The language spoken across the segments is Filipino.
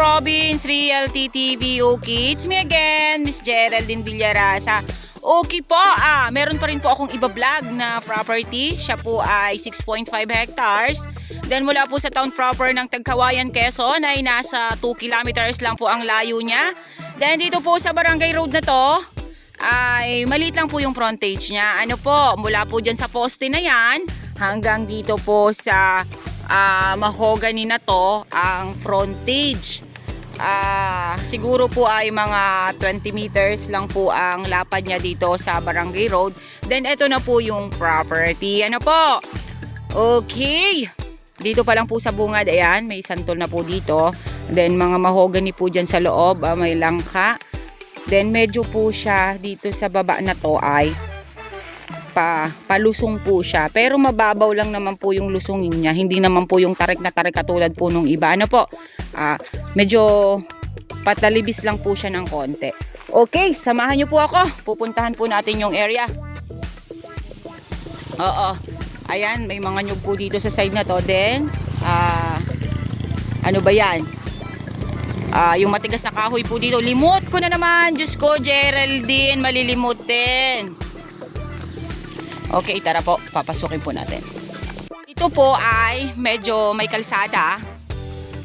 Province Realty TV. Okay, it's me again, Miss Geraldine Villarasa. Okay po, meron pa rin po akong iba-vlog na property. Siya po ay 6.5 hectares. Then mula po sa town proper ng Tagkawayan, Quezon ay nasa 2 kilometers lang po ang layo niya. Then dito po sa barangay road na to, ay maliit lang po yung frontage niya. Ano po, mula po dyan sa poste na yan, hanggang dito po sa mahogany na to ang frontage. Siguro po ay mga 20 meters lang po ang lapad niya dito sa barangay road. Then ito na po yung property. Ano po? Okay. Dito pa lang po sa bungad, ayan, may santol na po dito. Then mga mahogany po dyan sa loob, may langka. Then medyo po siya dito sa baba na to ay palusong po siya. Pero mababaw lang naman po yung lusungin niya. Hindi naman po yung tarik na tarik katulad po nung iba. Ano po? Medyo patalibis lang po siya ng konti. Okay, samahan niyo po ako. Pupuntahan po natin yung area. Oo. Ayan, may mga nyug po dito sa side na to. Then, ano ba yan? Yung matigas na kahoy po dito. Limot ko na naman. Diyos ko, Geraldine. Malilimot din. Okay, tara po. Papasukin po natin. Ito po ay medyo may kalsada.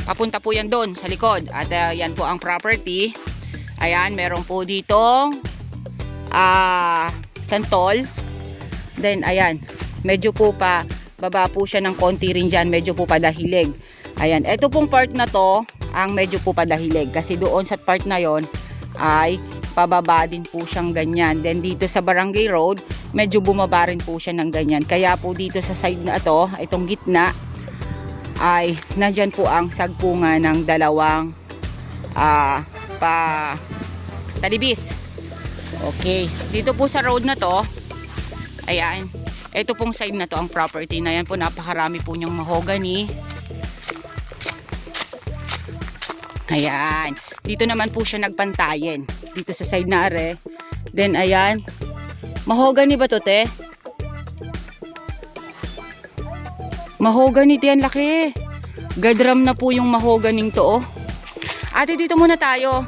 Papunta po yan doon sa likod. At yan po ang property. Ayan, meron po ditong santol. Then, ayan. Medyo po pa baba po siya ng konti rin dyan. Medyo po padahilig. Ayan, ito pong part na to ang medyo po padahilig. Kasi doon sa part na yon ay pababa din po siyang ganyan. Then dito sa barangay road, medyo bumaba rin po siya ng ganyan. Kaya po dito sa side na ito, itong gitna, ay nandyan po ang sagpungan ng dalawang talibis. Okay, dito po sa road na to, ayan, ito pong side na to ang property na yan po, napakarami po niyang mahogany. Ayan, dito naman po siya nagpantayin dito sa side na are. Then ayan, mahogany ba to, te? Mahogany yan, laki. Gadram na po yung mahoganing to, oh. Ate, dito muna tayo.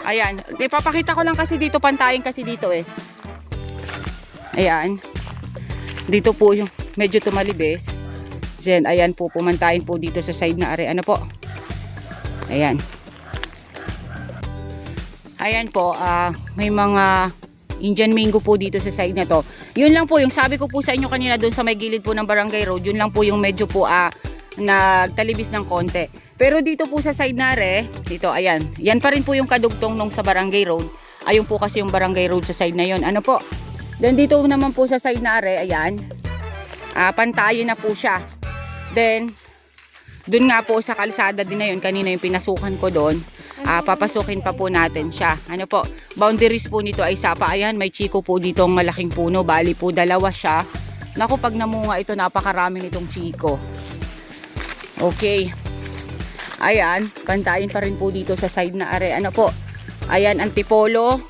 Ayan, ipapakita ko lang kasi dito, pantayin kasi dito eh. Ayan, dito po yung medyo tumalibis. Then ayan po, pumantayin po dito sa side na are. Ano po? Ayan. Ayan po, may mga Indian mango po dito sa side na to. Yun lang po, yung sabi ko po sa inyo kanina doon sa may gilid po ng barangay road, yun lang po yung medyo po nagtalibis ng konti. Pero dito po sa side na are, dito, ayan. Yan pa rin po yung kadugtong nung sa barangay road. Ayun po kasi yung barangay road sa side na yun. Ano po? Then dito naman po sa side na are, ayan. Pantayin na po siya. Then, dun nga po sa kalsada din na yun, kanina yung pinasukan ko doon, papasukin pa po natin siya. Ano po, boundaries po nito ay sapa. Ayan, may chiko po dito ang malaking puno, bali po dalawa siya. Naku, pag namunga ito, napakarami nitong chiko. Okay. Ayan, pantayin pa rin po dito sa side na are. Ano po, ayan, antipolo,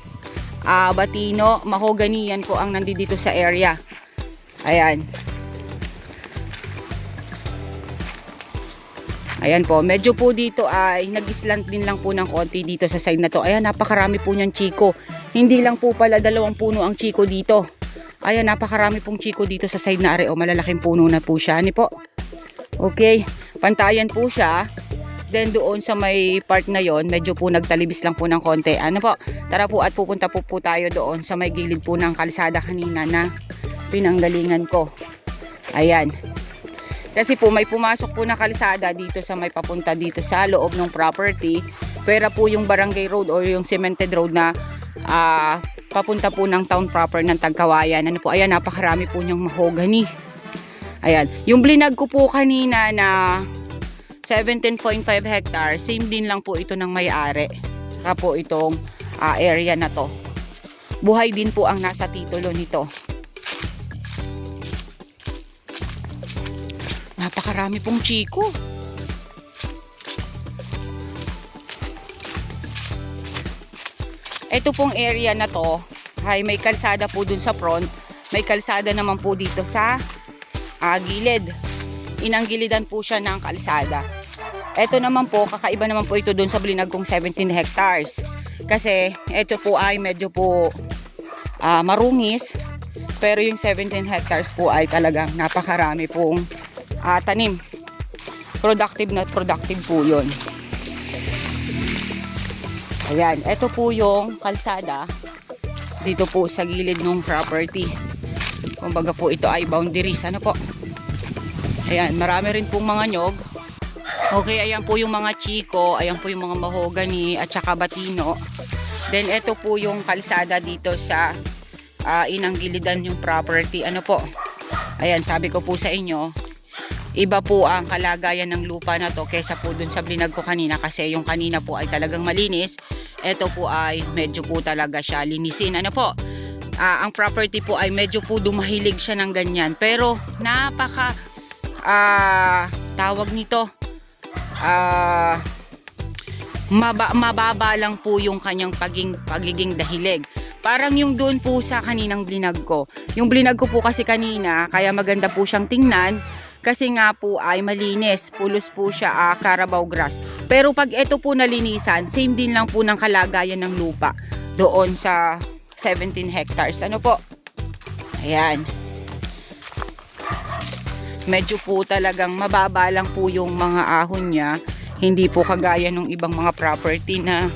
batino, mahogany, yan po ang nandito sa area. Ayan. Ayan po, medyo po dito ay nag-islant din lang po ng konti dito sa side na to. Ayan, napakarami po niyang chiko. Hindi lang po pala dalawang puno ang chiko dito. Ayan, napakarami pong chiko dito sa side na are. O, malalaking puno na po siya. Ano po? Okay, pantayan po siya. Then doon sa may part na yon, medyo po nagtalibis lang po ng konti. Ano po? Tara po at pupunta po tayo doon sa may gilid po ng kalsada kanina na pinanggalingan ko. Ayan. Kasi po may pumasok po na kalsada dito sa may papunta dito sa loob ng property. Pero po yung barangay road or yung cemented road na papunta po ng town proper ng Tagkawayan. Ano po, ayan, napakarami po niyang mahogany. Ayan, yung blinag ko po kanina na 17.5 hectares, same din lang po ito ng may-ari. Saka po itong area na to. Buhay din po ang nasa titulo nito. Napakarami pong chiko. Ito pong area na to ay may kalsada po dun sa front. May kalsada naman po dito sa gilid. Inanggilidan po siya ng kalsada. Ito naman po, kakaiba naman po ito doon sa Blinag kong 17 hectares. Kasi ito po ay medyo po marungis. Pero yung 17 hectares po ay talagang napakarami pong tanim. Productive na productive po yun. Ayan, ito po yung kalsada. Dito po sa gilid ng property. Kumbaga po ito ay boundaries. Ano po? Ayan, marami rin pong mga nyog. Okay, ayan po yung mga chiko. Ayan po yung mga mahogany at saka batino. Then ito po yung kalsada dito sa inanggilidan yung property. Ano po? Ayan, sabi ko po sa inyo, iba po ang kalagayan ng lupa na to kesa po dun sa blinag ko kanina, kasi yung kanina po ay talagang malinis. Ito po ay medyo po talaga siya linisin. Ano po? Ang property po ay medyo po dumahilig siya ng ganyan. Pero napaka tawag nito mababa lang po yung kanyang pagiging dahilig. Parang yung doon po sa kaninang blinag ko. Yung blinag ko po kasi kanina, kaya maganda po siyang tingnan. Kasi nga po ay malinis, pulos po siya, Carabao grass. Pero pag ito po nalinisan, same din lang po ng kalagayan ng lupa doon sa 17 hectares. Ano po? Ayan. Medyo po talagang mababa lang po yung mga ahon niya. Hindi po kagaya ng ibang mga property na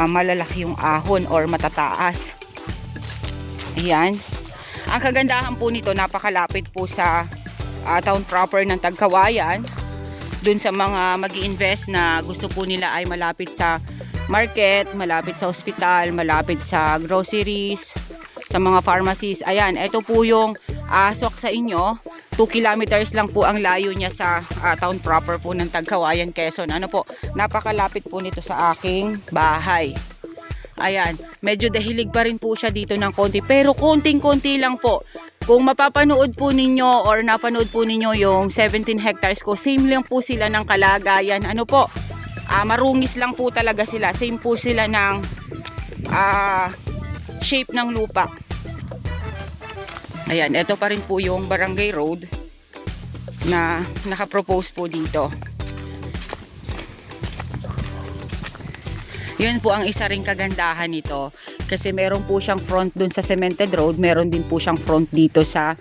malalaki yung ahon or matataas. Ayan. Ang kagandahan po nito, napakalapit po sa town proper ng Tagkawayan. Dun sa mga mag-i-invest na gusto po nila ay malapit sa market, malapit sa hospital, malapit sa groceries, sa mga pharmacies. Ayan, ito po yung asok sa inyo. 2 kilometers lang po ang layo niya sa town proper po ng Tagkawayan, Quezon. Ano po, napakalapit po nito sa aking bahay. Ayan, medyo dahilig pa rin po siya dito ng konti, pero konting-konti lang po. Kung mapapanood po ninyo or napanood po ninyo yung 17 hectares ko, same lang po sila ng kalagayan. Ano po, marungis lang po talaga sila. Same po sila ng shape ng lupa. Ayan, ito pa rin po yung barangay road na nakapropose po dito. Yun po ang isa ring kagandahan nito. Kasi meron po siyang front dun sa cemented road. Meron din po siyang front dito sa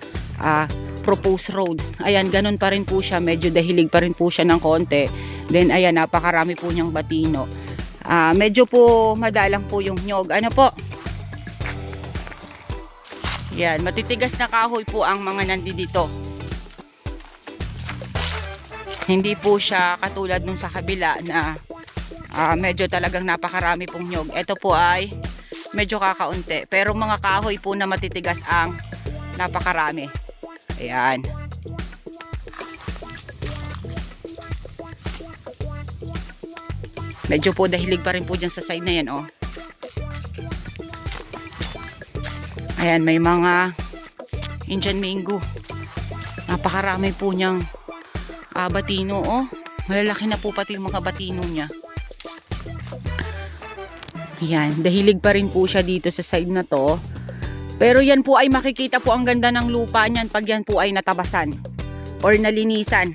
proposed road. Ayan, ganun pa rin po siya. Medyo dahilig pa rin po siya ng konti. Then ayan, napakarami po niyang batino. Medyo po madalang po yung nyog. Ano po? Yan, matitigas na kahoy po ang mga nandito. Hindi po siya katulad nung sa kabila na medyo talagang napakarami pong nyog. Ito po ay medyo kakaunti. Pero mga kahoy po na matitigas ang napakarami. Ayan. Medyo po dahilig pa rin po dyan sa side na yan, oh. Ayan, may mga Indian mango. Napakarami po niyang batino, oh. Malalaki na po pati yung mga batino niya. Ayan, dahilig pa rin po siya dito sa side na to. Pero yan po ay makikita po ang ganda ng lupa niyan pag yan po ay natabasan or nalinisan.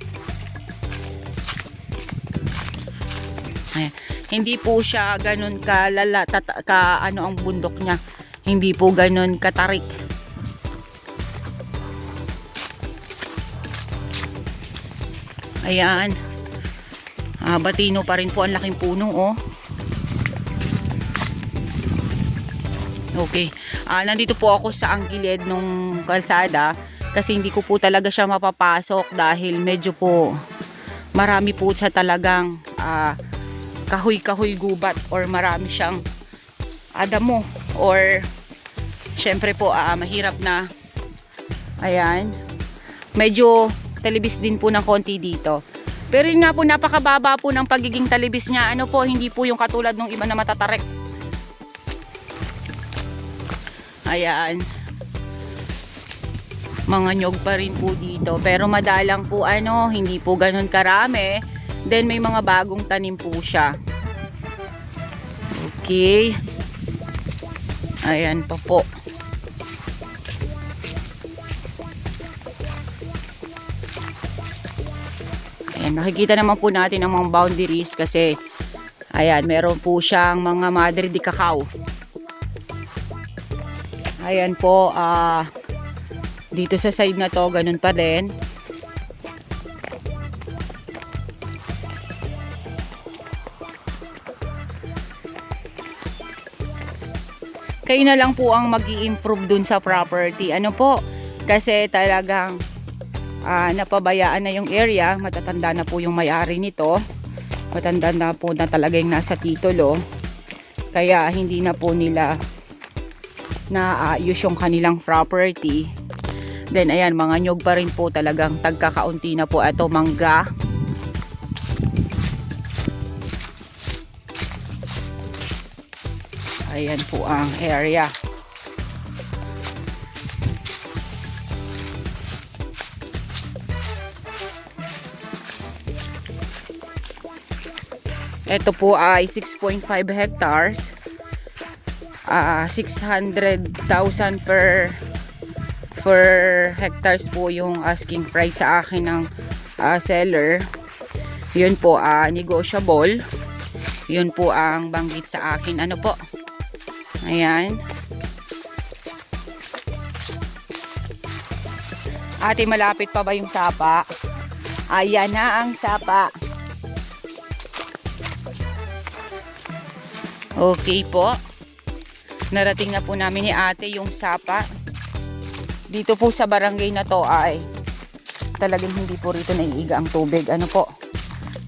Ayan. Hindi po siya ganun kalala, ano ang bundok niya. Hindi po ganun katarik. Ayan. Batino pa rin po ang laking puno, oh. Okay. Nandito po ako sa ang gilid nung kalsada kasi hindi ko po talaga siya mapapasok dahil medyo po marami po siya talagang kahoy-kahoy gubat or marami siyang damo or syempre po mahirap na. Ayan. Medyo talibis din po ng konti dito. Pero yun nga po, napakababa po ng pagiging talibis niya. Ano po, hindi po yung katulad ng iba na matatarik. Ayan. Mga nyog pa rin po dito. Pero madalang po hindi po ganun karami. Then may mga bagong tanim po siya. Okay. Ayan pa po. Ayan, makikita naman po natin ang mga boundaries kasi ayan, meron po siyang mga Madre de Cacao. Ayan po, dito sa side na to, ganun pa rin. Kayo na lang po ang mag-i-improve dun sa property. Ano po? Kasi talagang napabayaan na yung area. Matatanda na po yung may-ari nito. Matanda na po na talaga yung nasa titulo. Kaya hindi na po nila naayos yung kanilang property. Then ayan, mga nyog pa rin po talagang tagkakaunti na po. Ito, mangga. Ayan po ang area. Ito po ay 6.5 hectares. 600,000 per hectares po yung asking price sa akin ng seller. Yun po, negotiable. Yun po ang banggit sa akin. Ano po? Ayan. Ate, malapit pa ba yung sapa? Ayan na ang sapa. Okay po. Narating na po namin ni ate yung sapa. Dito po sa barangay na to ay talagang hindi po rito naiiga ang tubig. Ano po?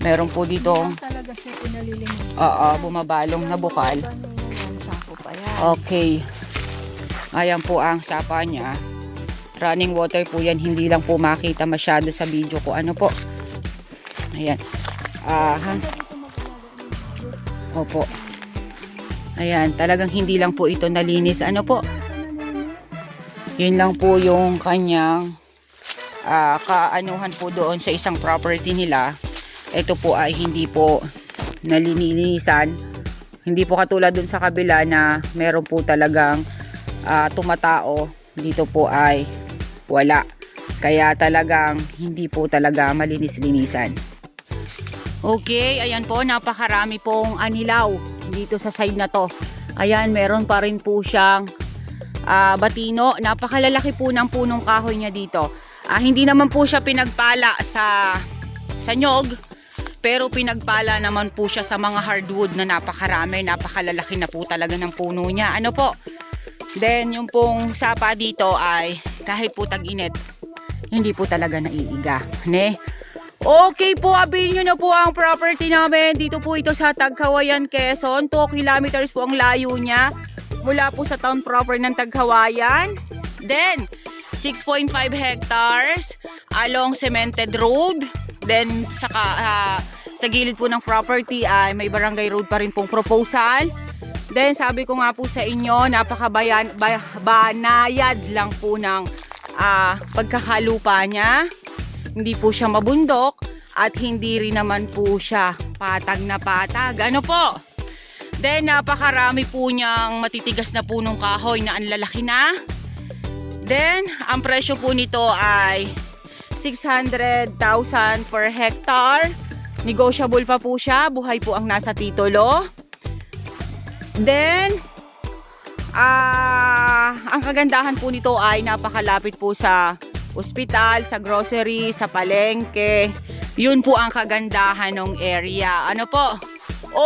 Meron po dito. Talaga siya pinalilinis. Oo, bumabalong na bukal. Okay. Ayan po ang sapa niya. Running water po yan. Hindi lang po makita masyado sa video ko. Ano po? Ayan. Opo. Ayan. Talagang hindi lang po ito nalinis. Ano po? Yun lang po yung kanyang kaanuhan po doon sa isang property nila. Ito po ay hindi po nalinisan. Hindi po katulad dun sa kabila na meron po talagang tumatao. Dito po ay wala. Kaya talagang hindi po talaga malinis-linisan. Okay, ayan po. Napakarami pong anilaw dito sa side na to. Ayan, meron pa rin po siyang batino. Napakalalaki po ng punong kahoy niya dito. Hindi naman po siya pinagpala sa nyog. Pero pinagpala naman po siya sa mga hardwood na napakarami, napakalalaki na po talaga ng puno niya. Ano po? Then yung pong sapa dito ay kahit po tag-init, hindi po talaga naiiga. Ne? Okay po, abilin nyo na po ang property namin. Dito po ito sa Tagkawayan, Quezon. 2 kilometers po ang layo niya mula po sa town proper ng Tagkawayan. Then, 6.5 hectares along cemented road. Then sa gilid po ng property ay may barangay road pa rin pong proposal. Then sabi ko nga po sa inyo, banayad lang po ng pagkakalupa niya. Hindi po siya mabundok at hindi rin naman po siya patag na patag. Ano po? Then napakarami po niyang matitigas na punong kahoy na ang lalaki na. Then ang presyo po nito ay 600,000 per hectare. Negotiable pa po siya. Buhay po ang nasa titulo. Then, ang kagandahan po nito ay napakalapit po sa ospital, sa grocery, sa palengke. Yun po ang kagandahan ng area. Ano po?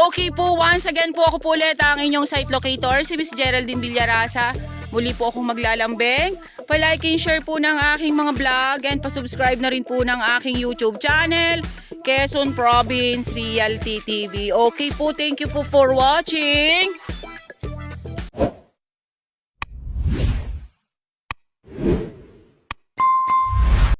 Okay po, once again po ako po ulit ang inyong site locator, si Miss Geraldine Villarasa. Muli po akong maglalambing. Pa-like and share po ng aking mga vlog and pa-subscribe na rin po ng aking YouTube channel, Quezon Province Realty TV. Okay po, thank you po for watching.